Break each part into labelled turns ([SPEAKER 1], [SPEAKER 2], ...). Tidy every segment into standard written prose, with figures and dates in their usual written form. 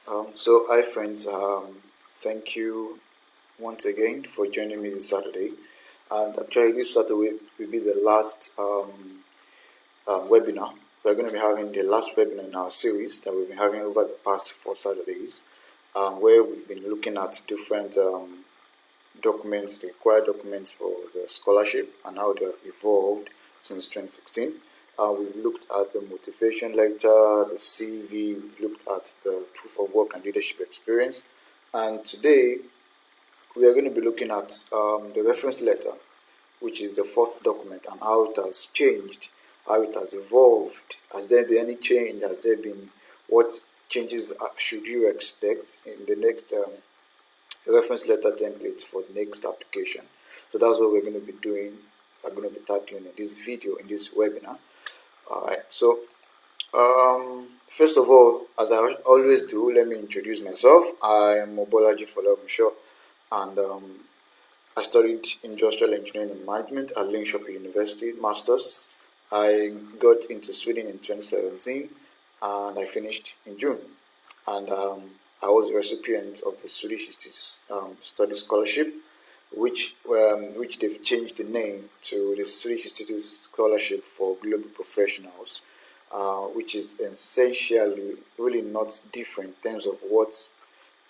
[SPEAKER 1] Hi friends, thank you once again for joining me this Saturday. And actually, this Saturday will be the last webinar. We're going to be having the last webinar in our series that we've been having over the past 4 Saturdays, where we've been looking at different documents, the required documents for the scholarship and how they have evolved since 2016. We've looked at the motivation letter, the CV, we've looked at the proof of work and leadership experience, and today we are going to be looking at the reference letter, which is the fourth document, and how it has changed, how it has evolved. Has there been any change? Has there been what changes should you expect in the next reference letter templates for the next application? So that's what we're going to be doing. We're going to be tackling in this video, in this webinar. Alright, so first of all, as I always do, let me introduce myself. I am Mobolaji Folarunsho, and I studied industrial engineering and management at Linköping University, Masters. I got into Sweden in 2017, and I finished in June. And I was a recipient of the Swedish Study Scholarship, which they've changed the name to the Swedish Institute Scholarship for Global Professionals, which is essentially really not different in terms of what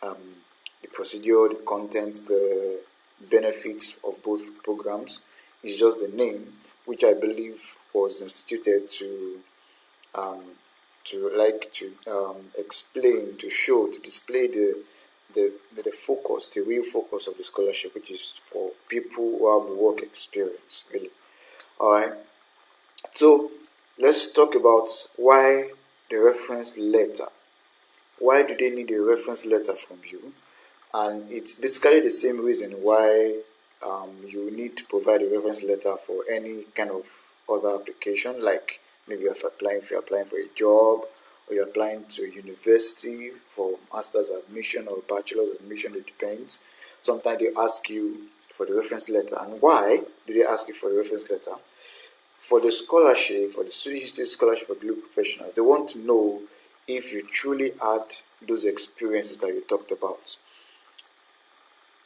[SPEAKER 1] the procedure, the content, the benefits of both programs. It's just the name, which I believe was instituted to explain, to show, to display the focus, the real focus of the scholarship, which is for people who have work experience, really. All right. So let's talk about why the reference letter. Why do they need a reference letter from you? And it's basically the same reason why you need to provide a reference letter for any kind of other application, like maybe if you're applying for a job, or you're applying to a university for master's admission or bachelor's admission. It depends. Sometimes they ask you for the reference letter. And why do they ask you for the reference letter? For the scholarship, for the Swedish State Scholarship for Global Professionals, they want to know if you truly had those experiences that you talked about.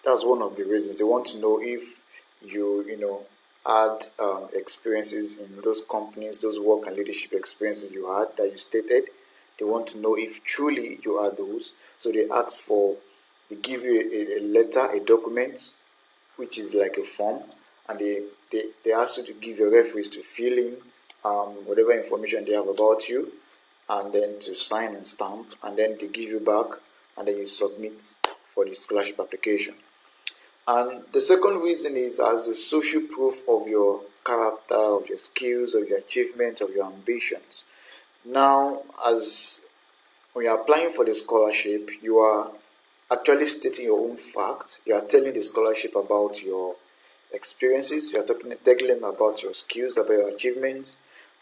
[SPEAKER 1] That's one of the reasons. They want to know if you had experiences in those companies, those work and leadership experiences you had that you stated. They want to know if truly you are those. So they give you a letter, a document, which is like a form, and they ask you to give your referees to fill in whatever information they have about you, and then to sign and stamp, and then they give you back, and then you submit for the scholarship application. And the second reason is as a social proof of your character, of your skills, of your achievements, of your ambitions. Now, as when you're applying for the scholarship, you are actually stating your own facts. You are telling the scholarship about your experiences. You are telling them about your skills, about your achievements.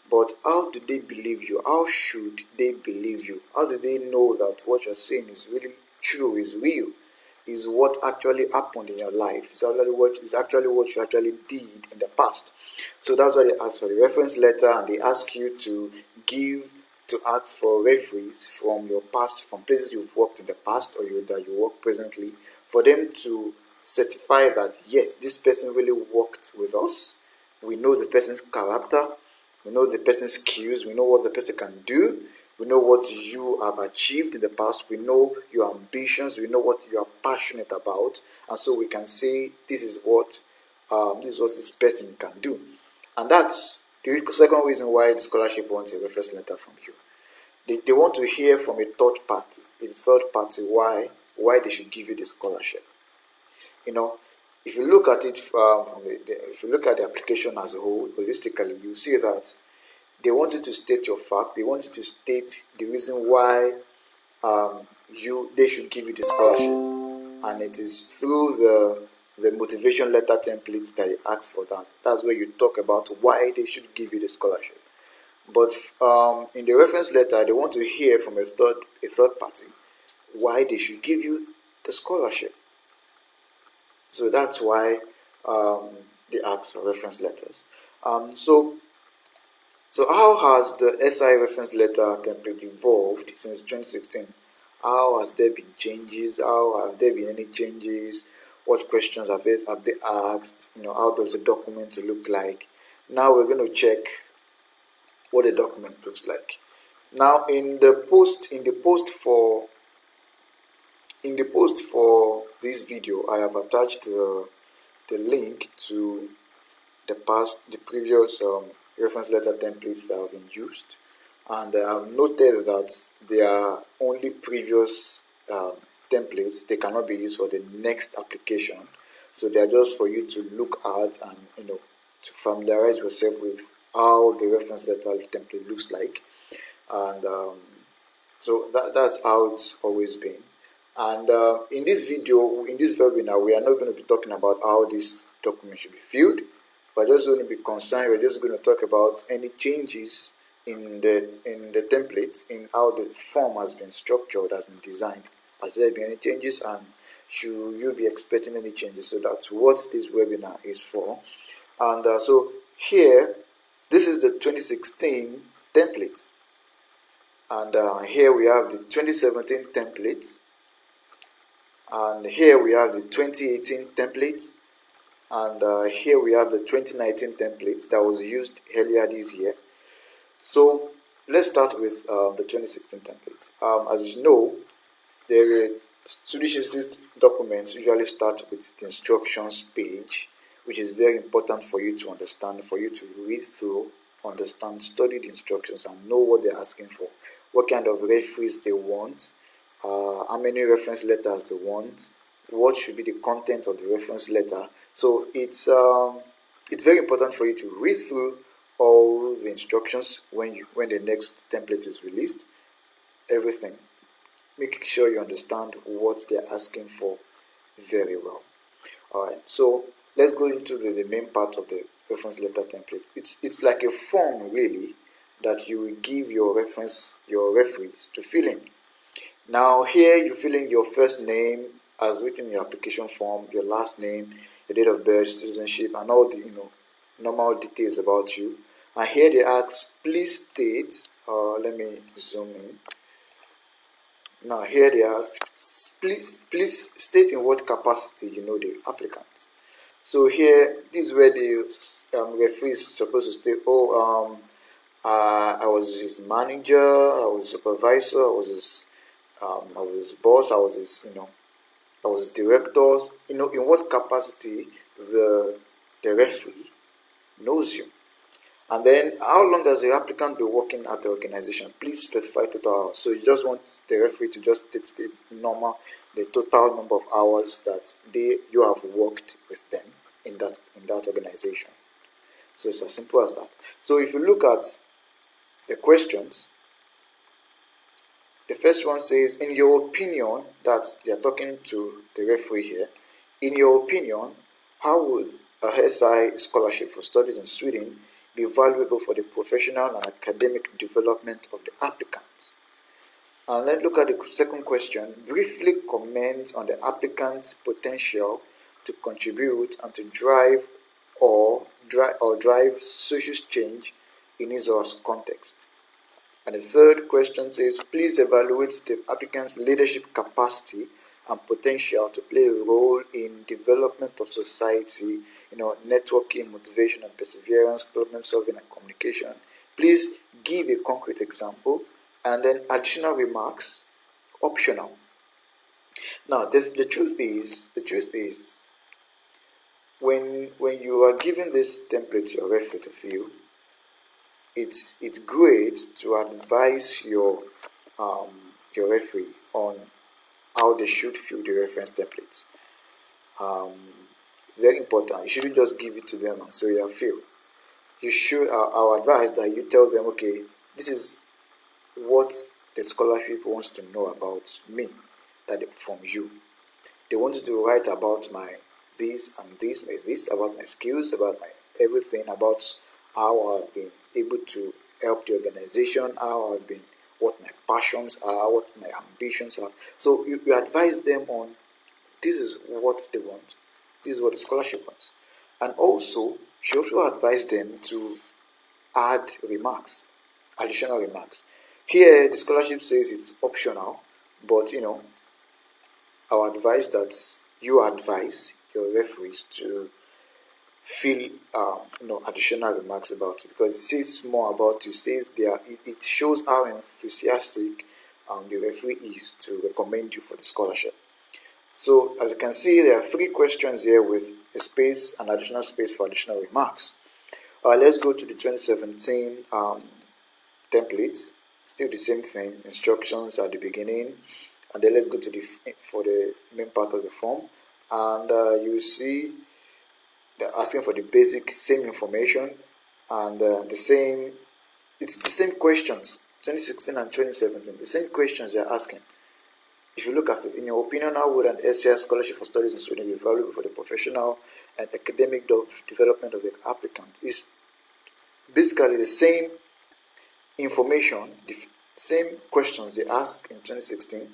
[SPEAKER 1] But how do they believe you? How should they believe you? How do they know that what you're saying is really true, is real, is what actually happened in your life? It's actually what you actually did in the past. So that's why they ask for the reference letter, and they ask you to ask for referees from your past, from places you've worked in the past or that you work presently, for them to certify that yes, this person really worked with us. We know the person's character, we know the person's skills, we know what the person can do, we know what you have achieved in the past, we know your ambitions, we know what you are passionate about, and so we can say this is what this person can do. And that's the second reason why the scholarship wants a reference letter from you. They want to hear from a third party, why they should give you the scholarship. If you look at it if you look at the application as a whole, holistically, you see that they want you to state your fact. They want you to state the reason why they should give you the scholarship, and it is through the motivation letter template that you ask for that. That's where you talk about why they should give you the scholarship. But in the reference letter, they want to hear from a third party why they should give you the scholarship. So that's why they ask for reference letters. So how has the SI reference letter template evolved since 2016? How has there been changes? How have there been any changes? What questions have they asked? How does the document look like? Now we're going to check what the document looks like. Now in the post for this video, I have attached the link to the previous reference letter templates that have been used, and I have noted that they are only previous templates. They cannot be used for the next application, so they are just for you to look at and to familiarize yourself with how the reference letter template looks like. And so that's how it's always been. And in this video, in this webinar, we are not going to be talking about how this document should be filled. We're just going to be concerned. We're just going to talk about any changes in the template, in how the form has been structured, has been designed. Has there been any changes, and should you be expecting any changes? So that's what this webinar is for. And so here, this is the 2016 template, and here we have the 2017 template, and here we have the 2018 template, and here we have the 2019 template that was used earlier this year. So let's start with the 2016 template. As you know, the Swedish Institute documents usually start with the instructions page, which is very important for you to understand, for you to read through, understand, study the instructions, and know what they're asking for, what kind of referees they want, how many reference letters they want, what should be the content of the reference letter. So it's very important for you to read through all the instructions when the next template is released. Everything. Make sure you understand what they're asking for very well. Alright, so let's go into the main part of the reference letter template. It's like a form really that you will give your referees to fill in. Now here you fill in your first name as written in your application form, your last name, your date of birth, citizenship, and all the normal details about you. And here they ask, please state, let me zoom in. Now here they ask, please state in what capacity you know the applicant. So here, this is where the referee is supposed to state, I was his manager, I was his supervisor, I was his boss, I was his director. In what capacity the referee knows you. And then, how long has the applicant been working at the organization? Please specify total hours. So you just want the referee to just state the total number of hours that you have worked with them in that organization. So it's as simple as that. So if you look at the questions, the first one says, in your opinion, that they are talking to the referee here, in your opinion, how would a SI scholarship for studies in Sweden be valuable for the professional and academic development of the applicant? And let's look at the second question. Briefly comment on the applicant's potential to contribute and to drive social change in his or her context. And the third question says, please evaluate the applicant's leadership capacity and potential to play a role in development of society, networking, motivation and perseverance, problem solving and communication. Please give a concrete example, and then additional remarks, optional. Now, the truth is, when you are given this template, your referee to fill, it's great to advise your referee on how they should fill the reference templates. Very important. You shouldn't just give it to them and say, yeah, fill. You should, our advice that you tell them, okay, this is what the scholarship wants to know about me, from you. They want you to write about my this and this, about my skills, about my everything, about how I've been able to help the organization, what my passions are, what my ambitions are. So you advise them on, this is what they want, this is what the scholarship wants. And also, you also advise them to add remarks, additional remarks. Here, the scholarship says it's optional, But our advice that you advise your referees to feel additional remarks about it, because it says more about it. Says it shows how enthusiastic the referee is to recommend you for the scholarship. So as you can see, there are 3 questions here with a space, an additional space for additional remarks. Let's go to the 2017 template. Still the same thing, instructions at the beginning, and then let's go to the main part of the form, and you will see they're asking for the basic same information, and it's the same questions, 2016 and 2017, the same questions they're asking. If you look at it, in your opinion, how would an SCI scholarship for studies in Sweden be valuable for the professional and academic development of the applicant? It's basically the same information, the same questions they asked in 2016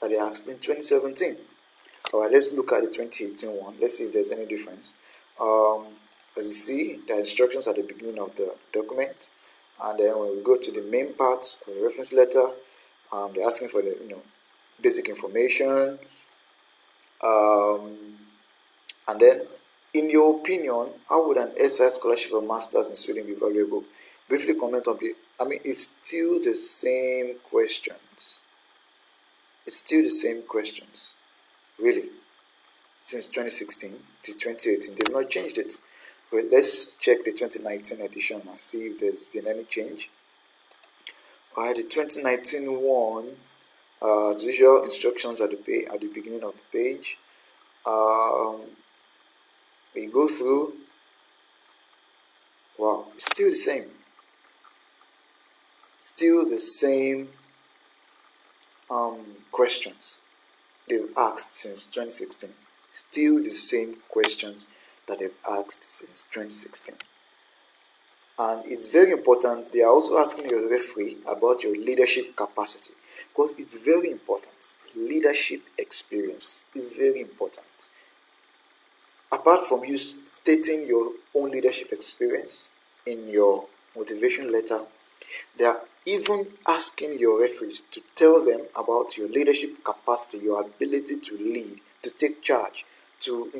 [SPEAKER 1] that they asked in 2017. All right, let's look at the 2018 one. Let's see if there's any difference. As you see, the instructions at the beginning of the document, and then when we go to the main part of the reference letter, they're asking for the basic information, and then, in your opinion, how would an SI scholarship or masters in Sweden be valuable? Briefly comment on the. It's still the same questions. It's still the same questions, really, since 2016 to 2018. They've not changed it. But let's check the 2019 edition and see if there's been any change. Alright, the 2019 one, as usual, instructions at the beginning of the page. We go through. Wow, it's still the same. Still the same questions they've asked since 2016. Still the same questions that they've asked since 2016. And it's very important. They are also asking your referee about your leadership capacity, because it's very important. Leadership experience is very important. Apart from you stating your own leadership experience in your motivation letter, they are even asking your referees to tell them about your leadership capacity, your ability to lead, to take charge, to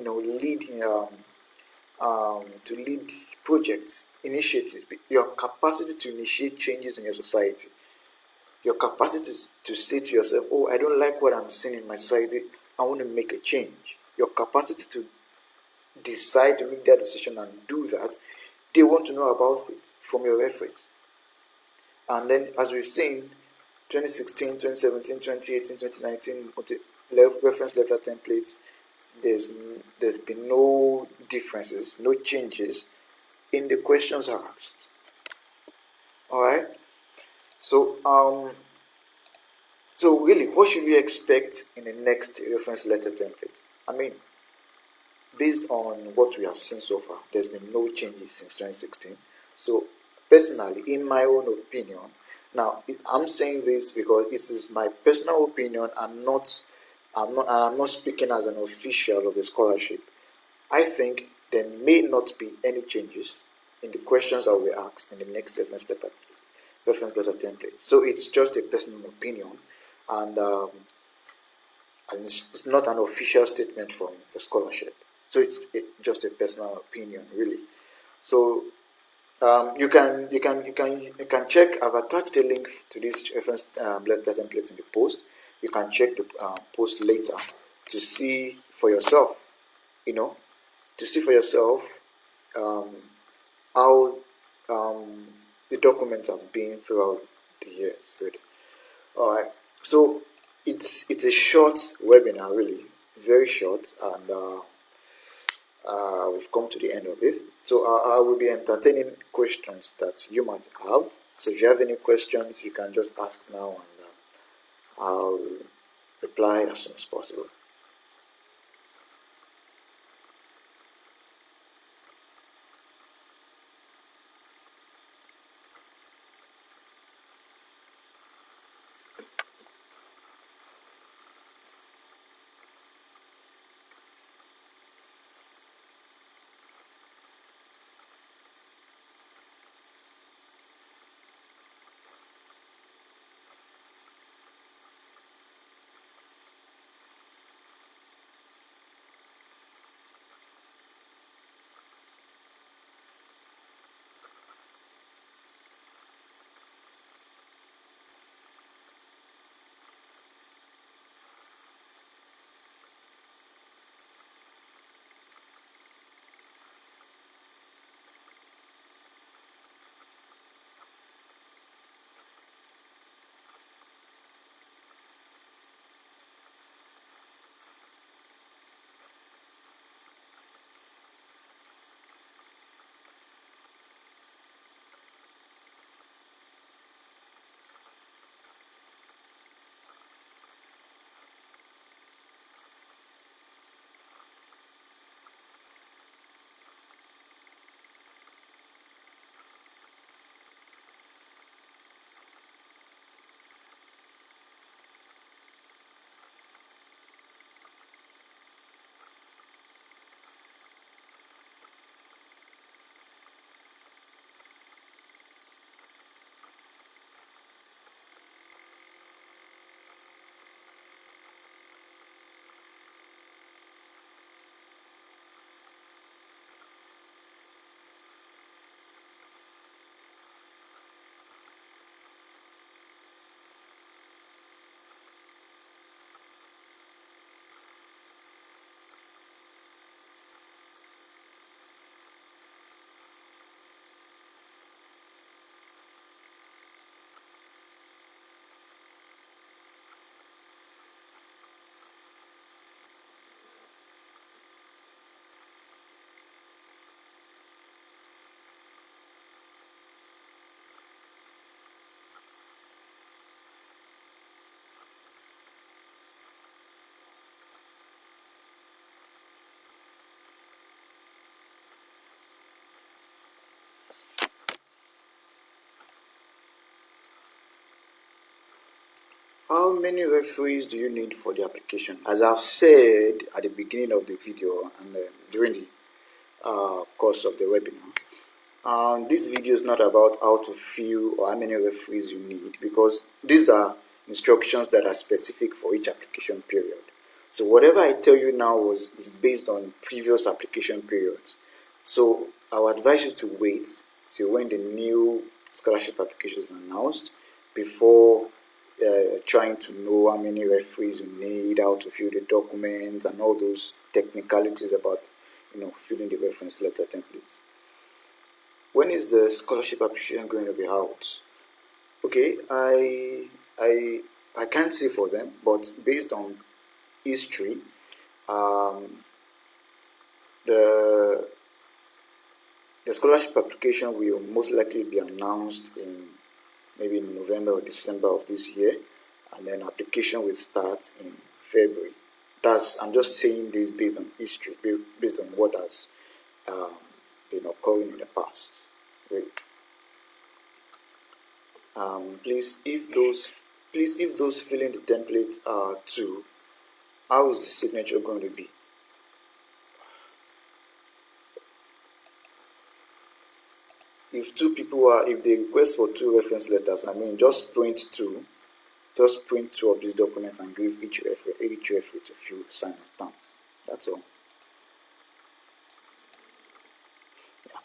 [SPEAKER 1] lead projects, initiatives, your capacity to initiate changes in your society, your capacity to say to yourself, oh, I don't like what I'm seeing in my society, I want to make a change. Your capacity to decide to make that decision and do that, they want to know about it from your referees. And then, as we've seen, 2016, 2017, 2018, 2019 reference letter templates, there's been no differences, no changes in the questions asked. All right. So really, what should we expect in the next reference letter template? Based on what we have seen so far, there's been no changes since 2016. So personally, in my own opinion, now I'm saying this because it is my personal opinion, and I'm not speaking as an official of the scholarship. I think there may not be any changes in the questions that we asked in the next reference letter template. So it's just a personal opinion, and it's not an official statement from the scholarship. So it's just a personal opinion, really. So you can check. I've attached a link to this reference letter template in the post. You can check the post later to see for yourself. To see for yourself how the documents have been throughout the years, really. All right. So it's a short webinar, really, very short, and we've come to the end of it. So I will be entertaining questions that you might have. So if you have any questions, you can just ask now, and I'll reply as soon as possible. How many referees do you need for the application? As I've said at the beginning of the video and during the course of the webinar, this video is not about how to fill or how many referees you need, because these are instructions that are specific for each application period. So whatever I tell you now is based on previous application periods. So I would advise you to wait till when the new scholarship application is announced before trying to know how many referees you need, how to fill the documents, and all those technicalities about filling the reference letter templates. When is the scholarship application going to be out? Okay, I can't say for them, but based on history, the scholarship application will most likely be announced in maybe in November or December of this year, and then application will start in February. I'm just saying this based on history, based on what has been occurring in the past. Really. Please, if those filling the template are two, how is the signature going to be? If they request for two reference letters, just print two of these documents and give each referee to fill, sign, and stamp. That's all. Yeah.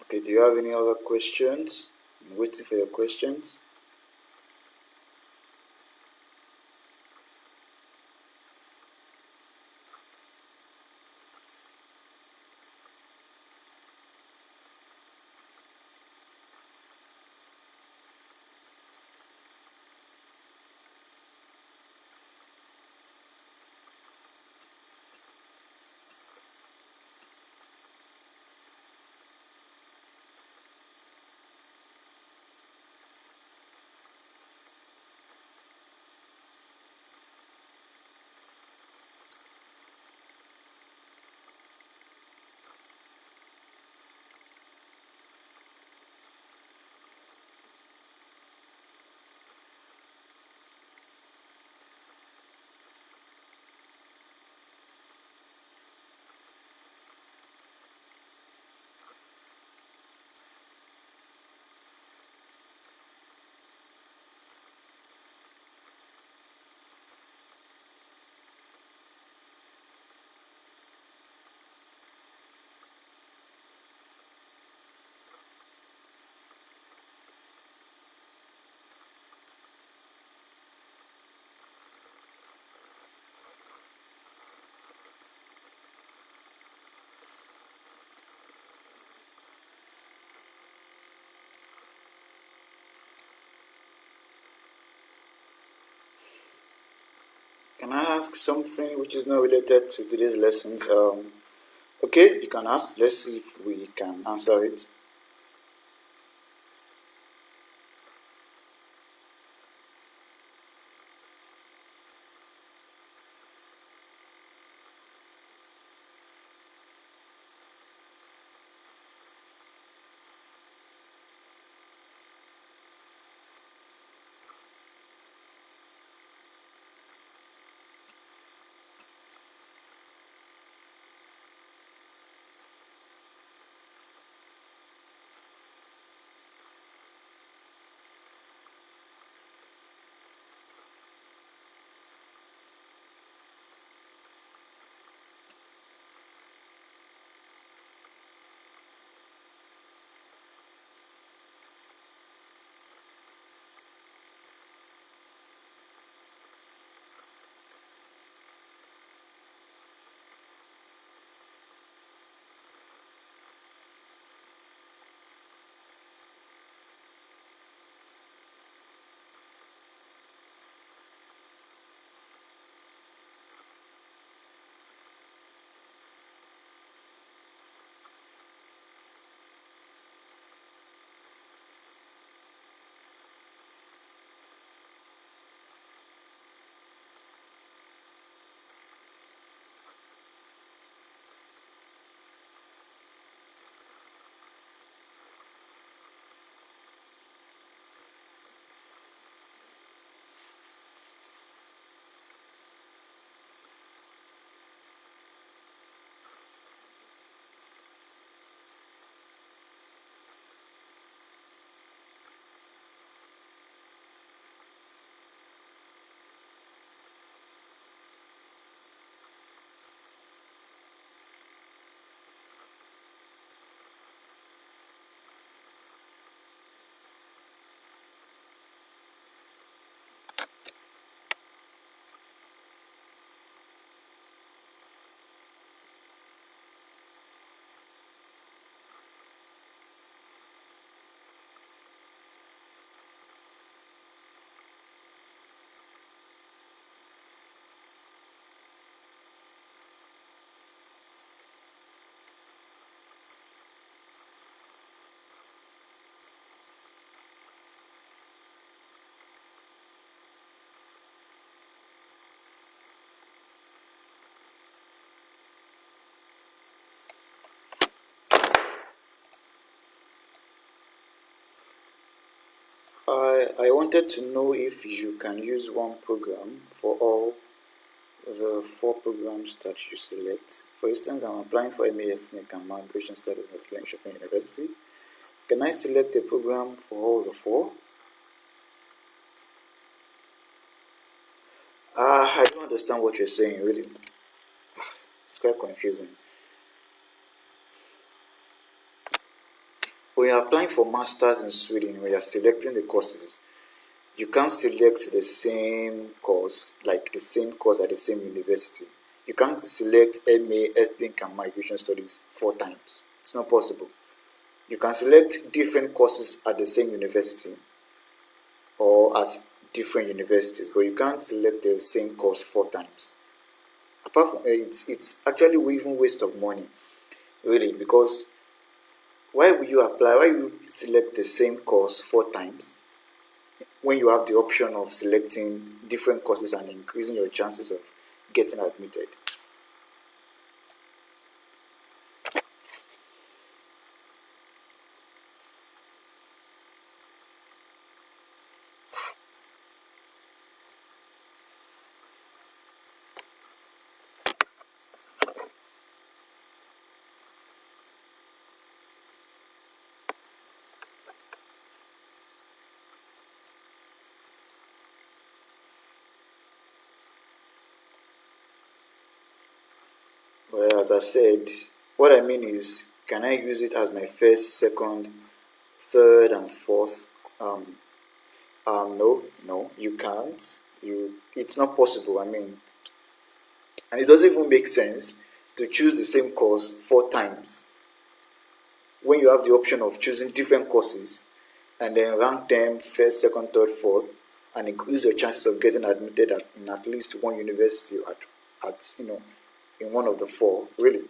[SPEAKER 1] Okay, do you have any other questions? I'm waiting for your questions. Can I ask something which is not related to today's lessons? Okay, you can ask. Let's see if we can answer it. I wanted to know if you can use one program for all the four programs that you select. For instance, I'm applying for MA Ethnic and Migration Studies at Shopping University. Can I select a program for all the four? I don't understand what you're saying, really. It's quite confusing. When you're applying for masters in Sweden, when you're selecting the courses, you can't select the same course, like the same course at the same university. You can't select MA Ethnic and Migration Studies 4 times. It's not possible. You can select different courses at the same university or at different universities, but you can't select the same course 4 times. Apart from it's actually even waste of money, really, because why will you apply? Why will you select the same course 4 times when you have the option of selecting different courses and increasing your chances of getting admitted? Well, as I said, what I mean is, can I use it as my first, second, third, and fourth? No, no, you can't. It's not possible. I mean, and it doesn't even make sense to choose the same course 4 times when you have the option of choosing different courses and then rank them first, second, third, fourth, and increase your chances of getting admitted in at least one university at in one of the four. Really,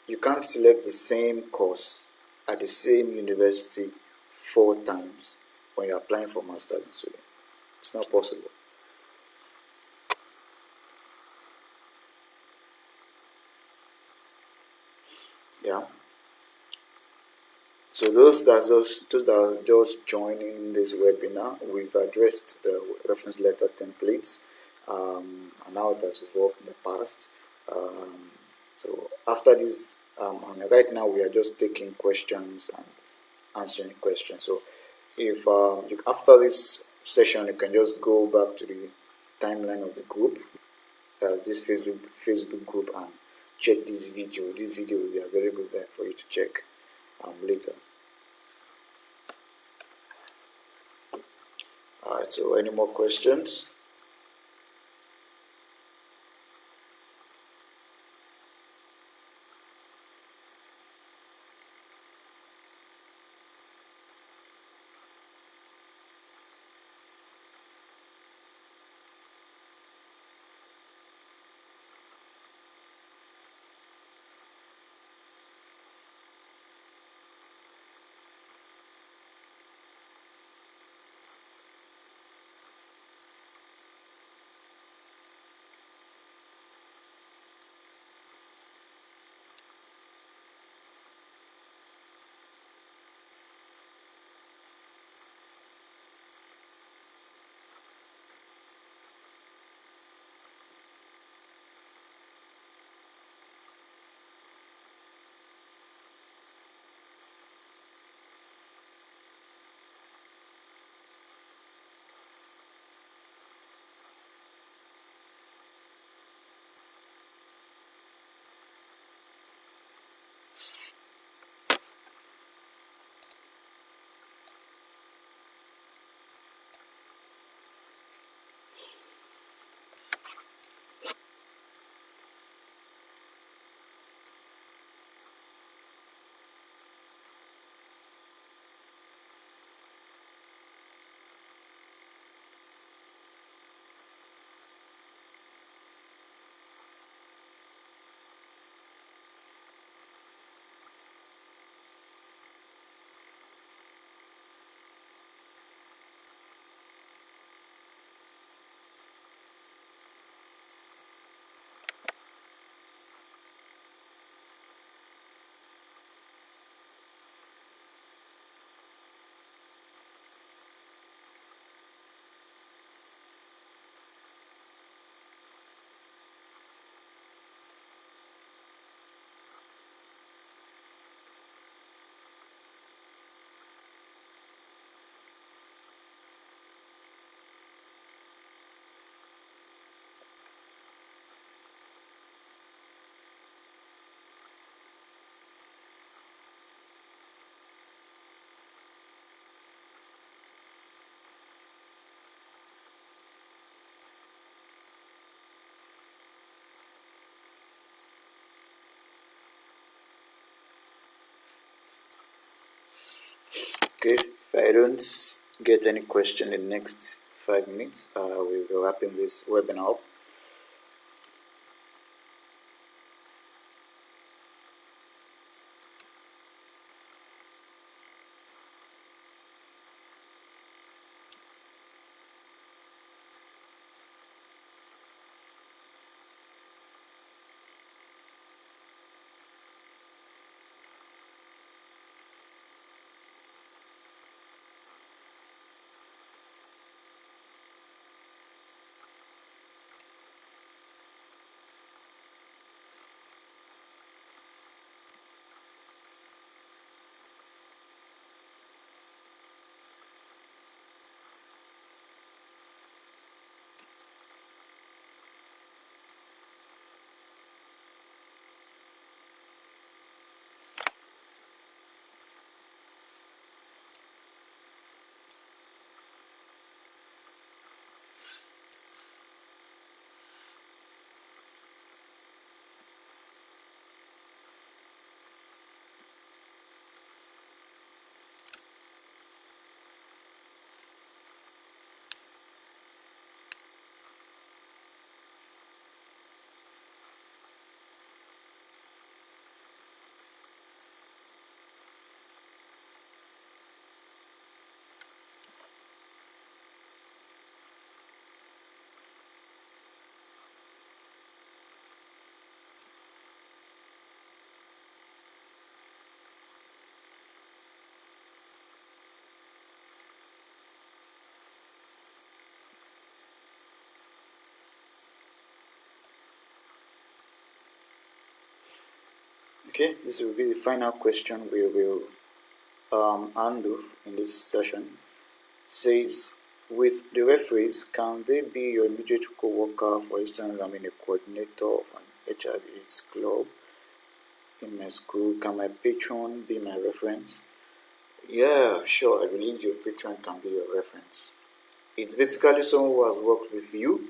[SPEAKER 1] you can't select the same course at the same university 4 times when you're applying for masters in Sweden. It's not possible. Yeah. So those that are just joining this webinar, we've addressed the reference letter templates, and how it has evolved in the past. So after this, and right now we are just taking questions and answering questions. So if after this session, you can just go back to the timeline of the group, this Facebook group, and check this video. This video will be available there for you to check later. All right, so any more questions? Okay, if I don't get any question in the next 5 minutes, we'll be wrapping this webinar up. Okay, this will be the final question we will handle in this session. Says, with the referees, can they be your immediate co-worker? For instance, I'm in a coordinator of an HIV/AIDS club in my school. Can my patron be my reference? Yeah, sure. I believe your patron can be your reference. It's basically someone who has worked with you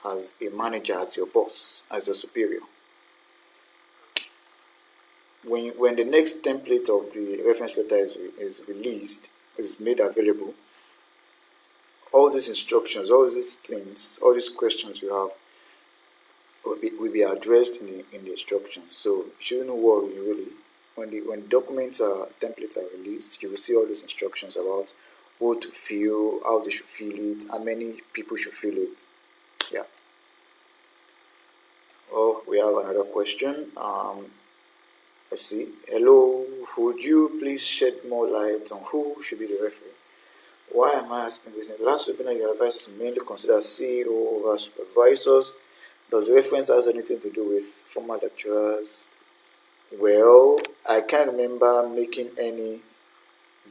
[SPEAKER 1] as a manager, as your boss, as your superior. When the next template of the reference letter is released, is made available, all these instructions, all these things, all these questions you have will be addressed in the instructions. So you shouldn't worry really. When documents templates are released, you will see all those instructions about what to fill, how they should fill it, how many people should fill it. Yeah. Oh, we have another question. Let's see. Hello, would you please shed more light on who should be the referee? Why am I asking this? In the last webinar, you advised us to mainly consider CEO over supervisors. Does reference has anything to do with former lecturers? Well, I can't remember making any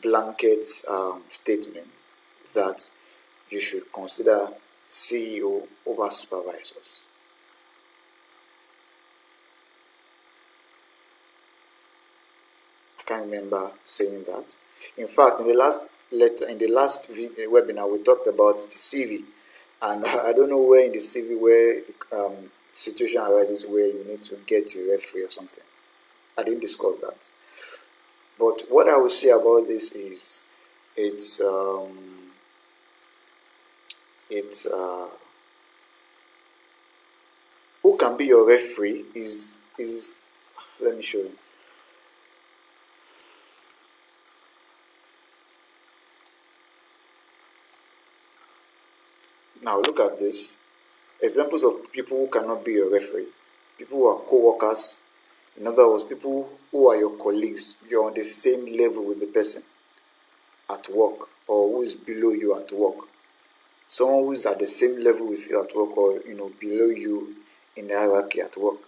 [SPEAKER 1] blanket statement that you should consider CEO over supervisors. I can't remember saying that. In fact, in the last webinar, we talked about the CV, and I don't know where in the CV where the situation arises where you need to get a referee or something. I didn't discuss that. But what I will say about this is, it's who can be your referee is let me show you. Now look at this. Examples of people who cannot be your referee. People who are co-workers. In other words, people who are your colleagues. You're on the same level with the person at work, or who is below you at work. Someone who is at the same level with you at work, or below you in the hierarchy at work.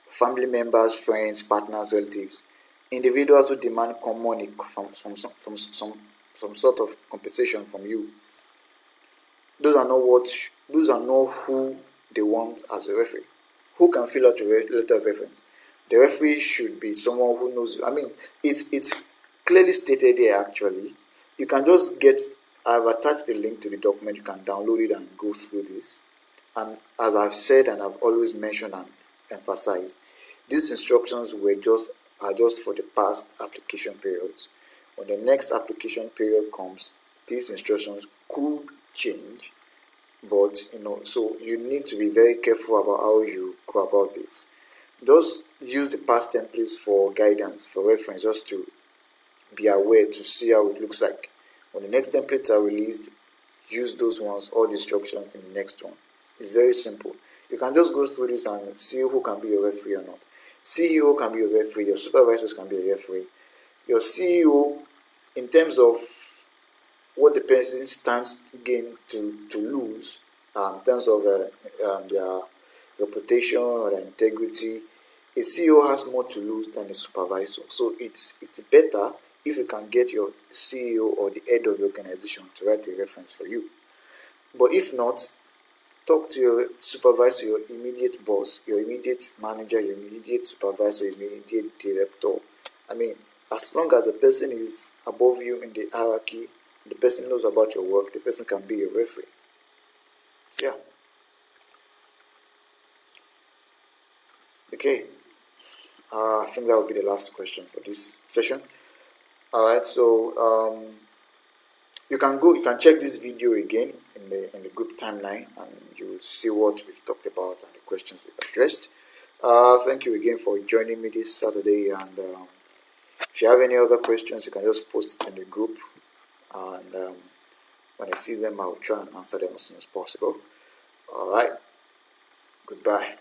[SPEAKER 1] Family members, friends, partners, relatives. Individuals who demand common money from some sort of compensation from you. Those are not who they want as a referee. Who can fill out a letter of reference? The referee should be someone who knows. I mean, it's clearly stated here actually. You can just I've attached the link to the document. You can download it and go through this. And as I've said and I've always mentioned and emphasized, these instructions are just for the past application periods. when the next application period comes, these instructions could change, but so you need to be very careful about how you go about this. Just use the past templates for guidance, for reference, just to be aware, to see how it looks like. When the next templates are released, use those ones, all the instructions in the next one. It's very simple. You can just go through this and see who can be your referee or not. CEO can be your referee, your supervisors can be a referee. Your CEO, in terms of what the person stands to gain to lose, in terms of their reputation or their integrity, a CEO has more to lose than a supervisor. So it's better if you can get your CEO or the head of the organization to write a reference for you. But if not, talk to your supervisor, your immediate boss, your immediate manager, your immediate supervisor, your immediate director. I mean, as long as the person is above you in the hierarchy, the person knows about your work, the person can be your referee. So, yeah. Okay. I think that will be the last question for this session. All right. So you can check this video again in the group timeline, and you will see what we've talked about and the questions we've addressed. Thank you again for joining me this Saturday, and if you have any other questions, you can just post it in the group, and when I see them, I will try and answer them as soon as possible. All right. Goodbye.